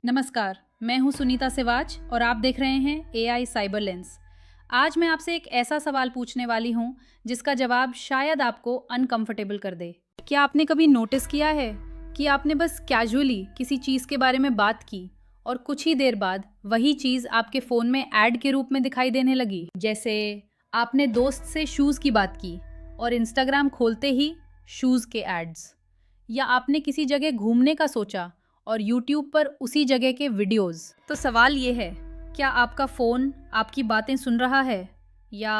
नमस्कार, मैं हूं सुनीता सिवाच और आप देख रहे हैं एआई साइबर लेंस। आज मैं आपसे एक ऐसा सवाल पूछने वाली हूं जिसका जवाब शायद आपको अनकंफर्टेबल कर दे। क्या आपने कभी नोटिस किया है कि आपने बस कैजुअली किसी चीज़ के बारे में बात की और कुछ ही देर बाद वही चीज़ आपके फ़ोन में ऐड के रूप में दिखाई देने लगी? जैसे आपने दोस्त से शूज़ की बात की और इंस्टाग्राम खोलते ही शूज़ के एड्स, या आपने किसी जगह घूमने का सोचा और यूट्यूब पर उसी जगह के वीडियोस। तो सवाल ये है, क्या आपका फ़ोन आपकी बातें सुन रहा है या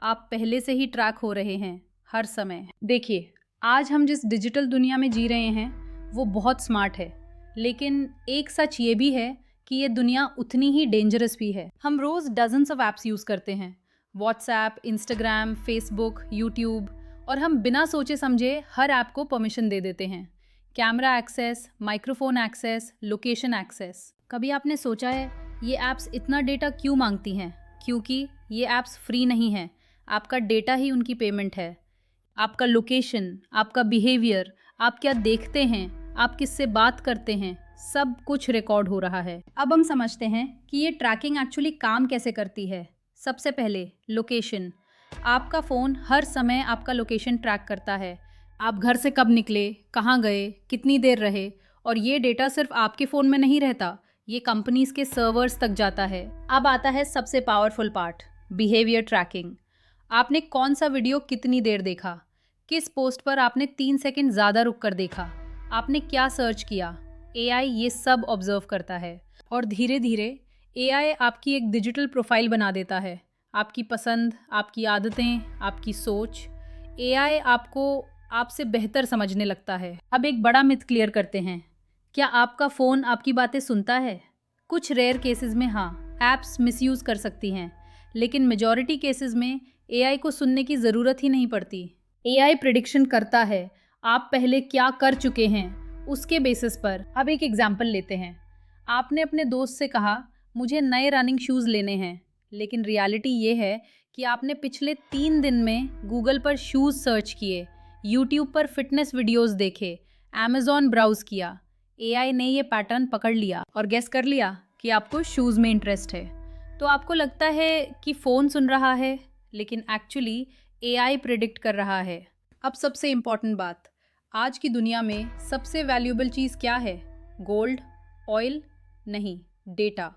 आप पहले से ही ट्रैक हो रहे हैं हर समय? देखिए, आज हम जिस डिजिटल दुनिया में जी रहे हैं वो बहुत स्मार्ट है, लेकिन एक सच ये भी है कि ये दुनिया उतनी ही डेंजरस भी है। हम रोज़ डजन्स ऑफ ऐप्स यूज़ करते हैं, व्हाट्सएप, इंस्टाग्राम, फेसबुक, यूट्यूब, और हम बिना सोचे समझे हर ऐप को परमिशन दे देते हैं। Camera access, microphone access, location access. कभी आपने सोचा है ये ऐप्स इतना डेटा क्यों मांगती हैं? क्योंकि ये ऐप्स फ्री नहीं हैं, आपका डेटा ही उनकी पेमेंट है। आपका लोकेशन, आपका बिहेवियर, आप क्या देखते हैं, आप किससे बात करते हैं, सब कुछ रिकॉर्ड हो रहा है। अब हम समझते हैं कि ये ट्रैकिंग एक्चुअली काम कैसे करती है। सबसे पहले लोकेशन। आपका फ़ोन हर समय आपका लोकेशन ट्रैक करता है। आप घर से कब निकले, कहाँ गए, कितनी देर रहे, और ये डेटा सिर्फ आपके फ़ोन में नहीं रहता, ये कंपनीज के सर्वर्स तक जाता है। अब आता है सबसे पावरफुल पार्ट, बिहेवियर ट्रैकिंग। आपने कौन सा वीडियो कितनी देर देखा, किस पोस्ट पर आपने 3 सेकंड ज़्यादा रुक कर देखा, आपने क्या सर्च किया, एआई ये सब ऑब्जर्व करता है। और धीरे धीरे एआई आपकी एक डिजिटल प्रोफाइल बना देता है। आपकी पसंद, आपकी आदतें, आपकी सोच। एआई आपको आपसे बेहतर समझने लगता है। अब एक बड़ा मिथ क्लियर करते हैं, क्या आपका फ़ोन आपकी बातें सुनता है? कुछ रेयर केसेस में हाँ, ऐप्स मिसयूज़ कर सकती हैं, लेकिन मेजॉरिटी केसेस में एआई को सुनने की ज़रूरत ही नहीं पड़ती। एआई प्रिडिक्शन करता है आप पहले क्या कर चुके हैं, उसके बेसिस पर। अब एक एग्जाम्पल लेते हैं। आपने अपने दोस्त से कहा मुझे नए रनिंग शूज़ लेने हैं, लेकिन रियलिटी ये है कि आपने पिछले 3 दिन में गूगल पर शूज़ सर्च किए, यूट्यूब पर फिटनेस वीडियोस देखे, अमेज़ॉन ब्राउज़ किया। एआई ने ये पैटर्न पकड़ लिया और गेस कर लिया कि आपको शूज़ में इंटरेस्ट है। तो आपको लगता है कि फ़ोन सुन रहा है, लेकिन एक्चुअली एआई प्रिडिक्ट कर रहा है। अब सबसे इम्पॉर्टेंट बात, आज की दुनिया में सबसे वैल्यूएबल चीज़ क्या है? Gold, oil? नहीं, डेटा।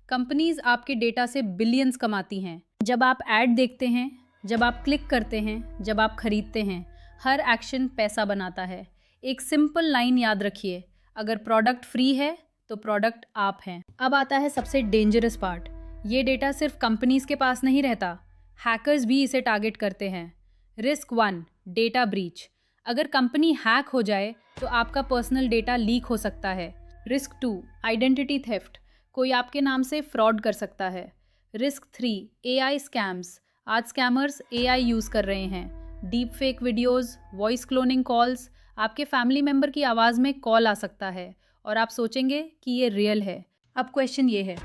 कंपनीज आपके डेटा से बिलियंस कमाती हैं। जब आप ऐड देखते हैं, जब आप क्लिक करते हैं, जब आप खरीदते हैं, हर एक्शन पैसा बनाता है। एक सिंपल लाइन याद रखिए, अगर प्रोडक्ट फ्री है तो प्रोडक्ट आप हैं। अब आता है सबसे डेंजरस पार्ट, ये डेटा सिर्फ कंपनीज के पास नहीं रहता, हैकर्स भी इसे टारगेट करते हैं। Risk 1, data breach. अगर कंपनी हैक हो जाए तो आपका पर्सनल डेटा लीक हो सकता है। Risk 2, identity theft. कोई आपके नाम से फ्रॉड कर सकता है। Risk 3, AI scams. आज स्कैमर्स एआई यूज़ कर रहे हैं। Deep fake videos, voice cloning calls. आपके फैमिली मेम्बर की आवाज़ में कॉल आ सकता है और आप सोचेंगे कि ये रियल है। अब क्वेश्चन ये है,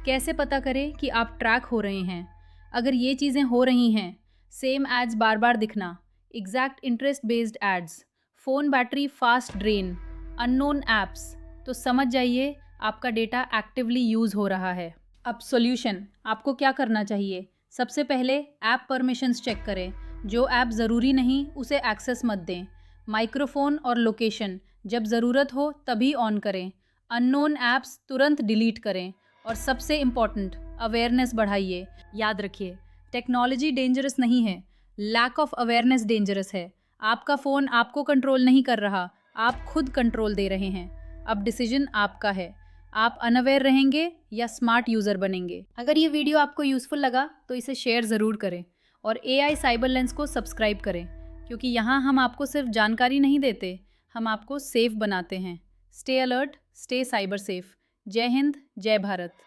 कैसे पता करें कि आप ट्रैक हो रहे हैं? अगर ये चीज़ें हो रही हैं, सेम एड्स बार बार दिखना, exact interest based ads, phone battery fast drain, unknown apps, तो समझ जाइए आपका डेटा एक्टिवली यूज़ हो रहा है। अब सॉल्यूशन, आपको क्या करना चाहिए? सबसे पहले ऐप परमिशंस चेक करें। जो ऐप ज़रूरी नहीं उसे एक्सेस मत दें। माइक्रोफोन और लोकेशन जब ज़रूरत हो तभी ऑन करें। अननोन ऐप्स तुरंत डिलीट करें। और सबसे इम्पॉर्टेंट, अवेयरनेस बढ़ाइए। याद रखिए, टेक्नोलॉजी डेंजरस नहीं है, लैक ऑफ अवेयरनेस डेंजरस है। आपका फ़ोन आपको कंट्रोल नहीं कर रहा, आप खुद कंट्रोल दे रहे हैं। अब डिसीजन आपका है, आप अनअवेयर रहेंगे या स्मार्ट यूज़र बनेंगे। अगर ये वीडियो आपको यूज़फुल लगा तो इसे शेयर ज़रूर करें और एआई साइबर लेंस को सब्सक्राइब करें, क्योंकि यहाँ हम आपको सिर्फ जानकारी नहीं देते, हम आपको सेफ बनाते हैं। Stay alert, stay cyber safe. जय हिंद, जय भारत।